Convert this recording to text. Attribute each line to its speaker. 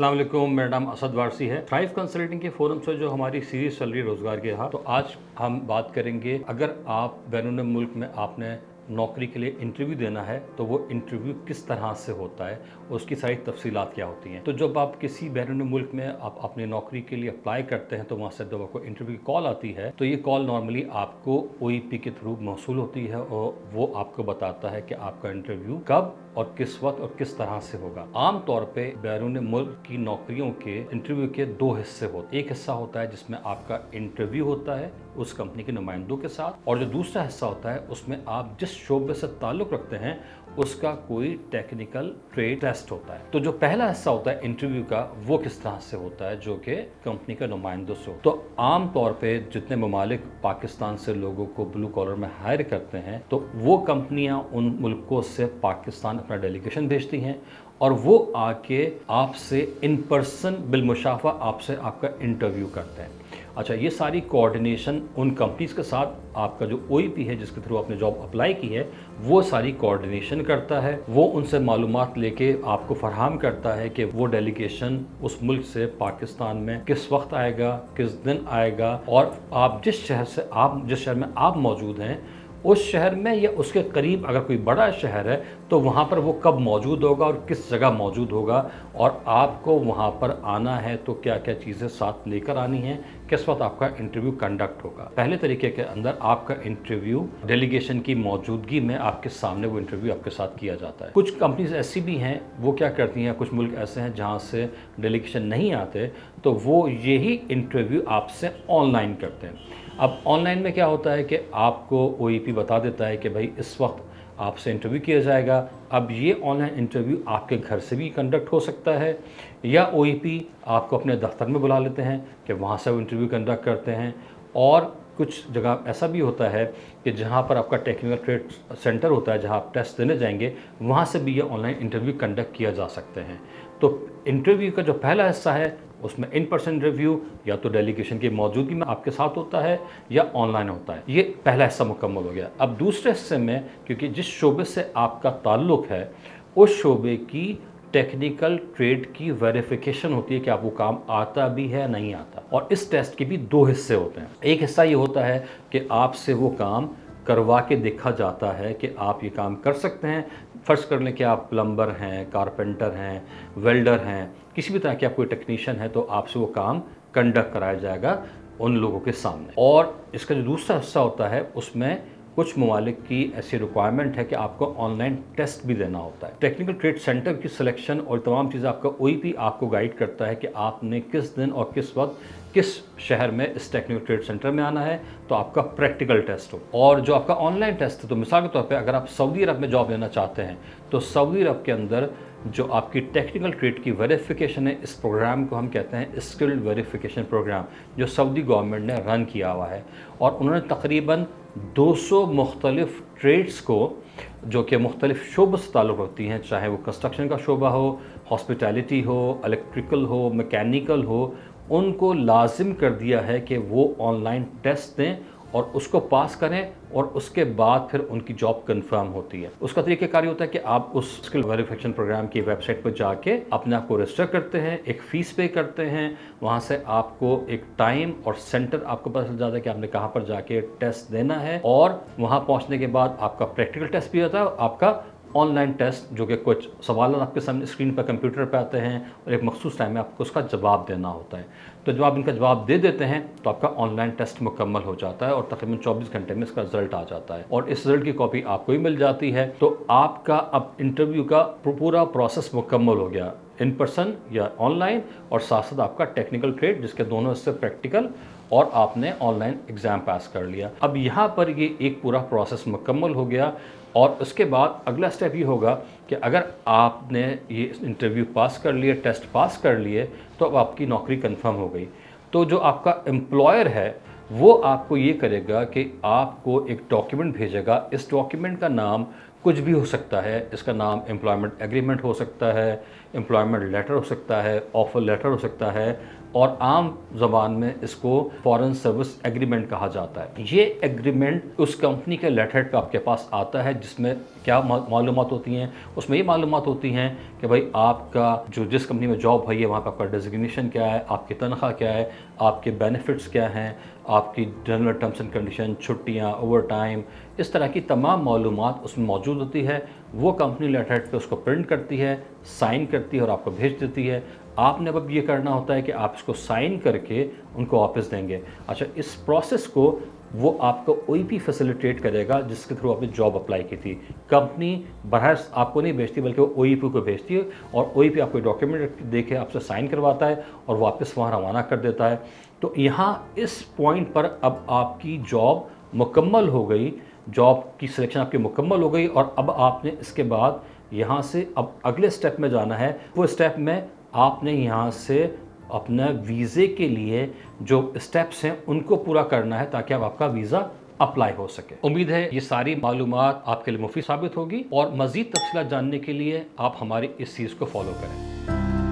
Speaker 1: अस्सलाम वालेकुम, मेरा नाम असद वारसी है। थ्राइव कंसल्टिंग के फोरम से जो हमारी सीरीज चल रही है रोज़गार के यहाँ, तो आज हम बात करेंगे अगर आप बैरून मुल्क में आपने नौकरी के लिए इंटरव्यू देना है तो वो इंटरव्यू किस तरह से होता है, उसकी सारी तफसीलात क्या होती हैं। तो जब आप किसी बैरून मुल्क में आप अपनी नौकरी के लिए अप्लाई करते हैं तो वहाँ से जब आपको इंटरव्यू की कॉल आती है तो ये कॉल नॉर्मली आपको OEP के थ्रू मौसूल होती है और वो आपको बताता है कि आपका इंटरव्यू कब और किस वक्त और किस तरह से होगा। आम तौर पे बैरून मुल्क की नौकरियों के इंटरव्यू के दो हिस्से होते हैं। एक हिस्सा होता है जिसमें आपका इंटरव्यू होता है उस कंपनी के नुमाइंदों के साथ, और जो दूसरा हिस्सा होता है उसमें आप जिस शोबे से ताल्लुक़ रखते हैं उसका कोई टेक्निकल ट्रेड टेस्ट होता है। तो जो पहला हिस्सा होता है इंटरव्यू का वो किस तरह से होता है, जो कि कंपनी के नुमाइंदों से हो। तो आम तौर पे जितने ममालिक पाकिस्तान से लोगों को ब्लू कॉलर में हायर करते हैं तो वो कंपनियां उन मुल्कों से पाकिस्तान अपना डेलीगेशन भेजती हैं और वो आके आपसे इन पर्सन बिलमुशाफा आपसे आपका इंटरव्यू करते हैं। अच्छा, ये सारी कोऑर्डिनेशन उन कंपनीज़ के साथ आपका जो OEP है जिसके थ्रू आपने जॉब अप्लाई की है वो सारी कोऑर्डिनेशन करता है। वो उनसे मालूमात लेके आपको फरहम करता है कि वो डेलीगेशन उस मुल्क से पाकिस्तान में किस वक्त आएगा, किस दिन आएगा, और आप जिस शहर में आप मौजूद हैं उस शहर में या उसके करीब अगर कोई बड़ा शहर है तो वहाँ पर वो कब मौजूद होगा और किस जगह मौजूद होगा, और आपको वहाँ पर आना है तो क्या क्या चीज़ें साथ लेकर आनी हैं, किस वक्त आपका इंटरव्यू कंडक्ट होगा। पहले तरीके के अंदर आपका इंटरव्यू डेलीगेशन की मौजूदगी में आपके सामने वो इंटरव्यू आपके साथ किया जाता है। कुछ कंपनीज ऐसी भी हैं वो क्या करती हैं, कुछ मुल्क ऐसे हैं जहाँ से डेलीगेशन नहीं आते तो वो यही इंटरव्यू आपसे ऑनलाइन करते हैं। अब ऑनलाइन में क्या होता है कि आपको OEP बता देता है कि भाई इस वक्त आपसे इंटरव्यू किया जाएगा। अब ये ऑनलाइन इंटरव्यू आपके घर से भी कंडक्ट हो सकता है या OEP आपको अपने दफ्तर में बुला लेते हैं कि वहाँ से वो इंटरव्यू कंडक्ट करते हैं। और कुछ जगह ऐसा भी होता है कि जहाँ पर आपका टेक्निकल ट्रेड सेंटर होता है जहाँ आप टेस्ट देने जाएंगे वहाँ से भी ये ऑनलाइन इंटरव्यू कंडक्ट किया जा सकते हैं। तो इंटरव्यू का जो पहला हिस्सा है उसमें इन पर्सन रिव्यू या तो डेलीगेशन की मौजूदगी में आपके साथ होता है या ऑनलाइन होता है। ये पहला हिस्सा मुकम्मल हो गया। अब दूसरे हिस्से में क्योंकि जिस शोबे से आपका ताल्लुक़ है उस शोबे की टेक्निकल ट्रेड की वेरिफिकेशन होती है कि आपको काम आता भी है नहीं आता, और इस टेस्ट के भी दो हिस्से होते हैं। एक हिस्सा ये होता है कि आपसे वो काम करवा के देखा जाता है कि आप ये काम कर सकते हैं। फ़र्ज़ कर लें कि आप प्लम्बर हैं, कारपेंटर हैं, वेल्डर हैं, किसी भी तरह के आप कोई टेक्नीशियन है तो आपसे वो काम कंडक्ट कराया जाएगा उन लोगों के सामने। और इसका जो दूसरा हिस्सा होता है उसमें कुछ ममालिक की ऐसी रिक्वायरमेंट है कि आपको ऑनलाइन टेस्ट भी देना होता है। टेक्निकल ट्रेड सेंटर की सिलेक्शन और तमाम चीज़ें आपका OEP आपको गाइड करता है कि आपने किस दिन और किस वक्त किस शहर में इस टेक्निकल ट्रेड सेंटर में आना है तो आपका प्रैक्टिकल टेस्ट हो। और जो आपका ऑनलाइन टेस्ट है, तो मिसाल के तौर पे अगर आप सऊदी अरब में जॉब लेना चाहते हैं तो सऊदी अरब के अंदर जो आपकी टेक्निकल ट्रेड की वेरिफिकेशन है, इस प्रोग्राम को हम कहते हैं स्किल्ड वेरिफिकेशन प्रोग्राम, जो सऊदी गवर्नमेंट ने रन किया हुआ है। और उन्होंने तकरीबन 200 मुख्तलिफ़ ट्रेड्स को जो कि मुख्तलिफ़ शोबों से ताल्लुक़ रखती हैं, चाहे वो कंस्ट्रक्शन का शोबा हो, हॉस्पिटैलिटी हो, इलेक्ट्रिकल हो, मैकेनिकल हो, उनको लाजिम कर दिया है कि वो ऑनलाइन टेस्ट दें और उसको पास करें और उसके बाद फिर उनकी जॉब कंफर्म होती है। उसका तरीक़ेकार होता है कि आप उस स्किल वेरिफिकेशन प्रोग्राम की वेबसाइट पर जाके अपने आप को रजिस्टर करते हैं, एक फ़ीस पे करते हैं, वहाँ से आपको एक टाइम और सेंटर आपको पता चल जाता है कि आपने कहाँ पर जाके टेस्ट देना है, और वहाँ पहुँचने के बाद आपका प्रैक्टिकल टेस्ट भी होता है और आपका ऑनलाइन टेस्ट, जो कि कुछ सवाल आपके सामने स्क्रीन पर कंप्यूटर पर आते हैं और एक मखसूस टाइम में आपको उसका जवाब देना होता है। तो जब आप इनका जवाब दे देते हैं तो आपका ऑनलाइन टेस्ट मुकम्मल हो जाता है और तकरीबन 24 घंटे में इसका रिज़ल्ट आ जाता है और इस रिज़ल्ट की कॉपी आपको ही मिल जाती है। तो आपका अब इंटरव्यू का पूरा प्रोसेस मुकम्मल हो गया, इन पर्सन या ऑनलाइन, और साथ साथ आपका टेक्निकल ट्रेड जिसके दोनों हिस्से प्रैक्टिकल, और आपने ऑनलाइन एग्ज़ाम पास कर लिया। अब यहाँ पर ये एक पूरा प्रोसेस मुकम्मल हो गया और उसके बाद अगला स्टेप ये होगा कि अगर आपने ये इंटरव्यू पास कर लिए, टेस्ट पास कर लिए, तो अब आपकी नौकरी कंफर्म हो गई। तो जो आपका एम्प्लॉयर है वो आपको ये करेगा कि आपको एक डॉक्यूमेंट भेजेगा। इस डॉक्यूमेंट का नाम कुछ भी हो सकता है, इसका नाम एम्प्लॉयमेंट एग्रीमेंट हो सकता है एम्प्लॉयमेंट लेटर हो सकता है, ऑफर लेटर हो सकता है, और आम ज़बान में इसको फॉरेन सर्विस एग्रीमेंट कहा जाता है। ये एग्रीमेंट उस कंपनी के लेटरहेड पे आपके पास आता है, जिसमें क्या मालूमात होती हैं। उसमें ये मालूमात होती हैं कि भाई आपका जो जिस कंपनी में जॉब है वहाँ पर आपका डेजिग्नेशन क्या है, आपकी तनख्वाह क्या है, आपके बेनिफिट्स क्या हैं, आपकी जनरल टर्म्स एंड कंडीशन, छुट्टियाँ, ओवर टाइम, इस तरह की तमाम मालूमात उसमें मौजूद होती है। वो कंपनी लेटरहेड पे उसको प्रिंट करती है, साइन करती है और आपको भेज देती है। आपने अब ये करना होता है कि आप इसको साइन करके उनको वापस देंगे। अच्छा, इस प्रोसेस को वो आपको ओईपी फैसिलिटेट करेगा, जिसके थ्रू आपने जॉब अप्लाई की थी। कंपनी बरहर आपको नहीं भेजती, बल्कि वो ओईपी को भेजती है, और ओईपी आपको डॉक्यूमेंट दे के आपसे साइन करवाता है और वापस वहाँ रवाना कर देता है। तो यहाँ इस पॉइंट पर अब आपकी जॉब मुकम्मल हो गई, जॉब की सिलेक्शन आपकी मुकम्मल हो गई, और अब आपने इसके बाद यहाँ से अब अगले स्टेप में जाना है। वो स्टेप में आपने यहाँ से अपना वीज़े के लिए जो स्टेप्स हैं उनको पूरा करना है, ताकि अब आपका वीज़ा अप्लाई हो सके। उम्मीद है ये सारी मालूमात आपके लिए मुफीद साबित होगी, और मज़ीद तफसीलात जानने के लिए आप हमारी इस सीरीज़ को फॉलो करें।